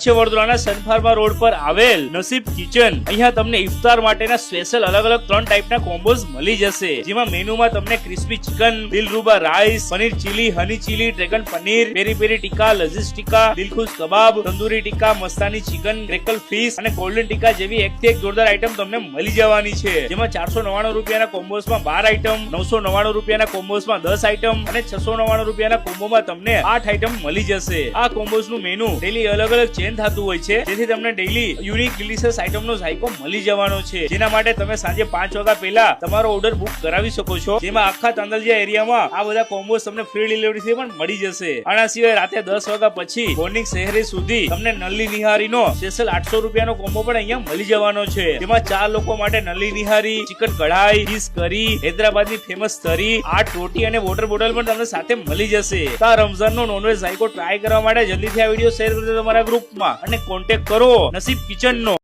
છે વડોદરાના સનફાર્મા રોડ પર આવેલ નસીબ કિચન। અહીંયા તમને ઇફતાર માટેના સ્પેશિયલ અલગ અલગ 3 ટાઈપના કોમ્બોઝ મળી જશે, જેમાં મેનુમાં તમને crispy chicken, Dilruba rice, paneer chilli, honey chilli, dragon paneer, peri peri tikka, Lazeez tikka, Dilkhush kebab, tandoori tikka, Mastani chicken, crackle fish અને ગોલ્ડન ટીકા જેવી એકથી એક જોરદાર આઈટમ તમને મળી જવાની છે। જેમાં 499 રૂપિયાના કોમ્બોઝમાં 12 આઈટમ, 999 રૂપિયાના કોમ્બોઝમાં 10 આઈટમ અને 699 રૂપિયાના કોમ્બોમાં તમને 8 આઈટમ મળી જશે। આ કોમ્બોઝનું મેનુ ડેલી અલગ અલગ ચેન્જ થતું હોય છે, જેથી તમને ડેલી યુનિક ડિલિશિયસ આઈટમનો ઝાયકો મળી જવાનો છે, જેના માટે તમે સાંજે 5 વાગ્યા પહેલા તમારો ઓર્ડર બુક કરાવી શકો છો। જેમાં આખા તાંદલજા એરિયામાં આ બધા કોમ્બોઝ તમને ફ્રી ડિલિવરીથી પણ મળી જશે। આના સિવાય રાતે 10 વાગ્યા પછી મોર્નિંગ શહેરી સુધી તમને નલ્લી નિહારીનો સ્પેશિયલ 800 રૂપિયાનો કોમ્બો પણ અહીંયા મળી જવાનો છે, જેમાં 4 લોકો માટે નલ્લી નિહારી, ચિકન કઢાઈ, ફિશ કરી, હૈદરાબાદની ફેમસ તરી, 8 રોટી અને વોટર બોટલ પણ તમને સાથે મળી જશે। આ રમઝાનનો નોનવેજ ઝાયકો ટ્રાય કરવા માટે જલ્દીથી આ વિડીયો શેર કરજો તમારા ગ્રુપમાં અને કોન્ટેક્ટ કરો નસીબ કિચનનો।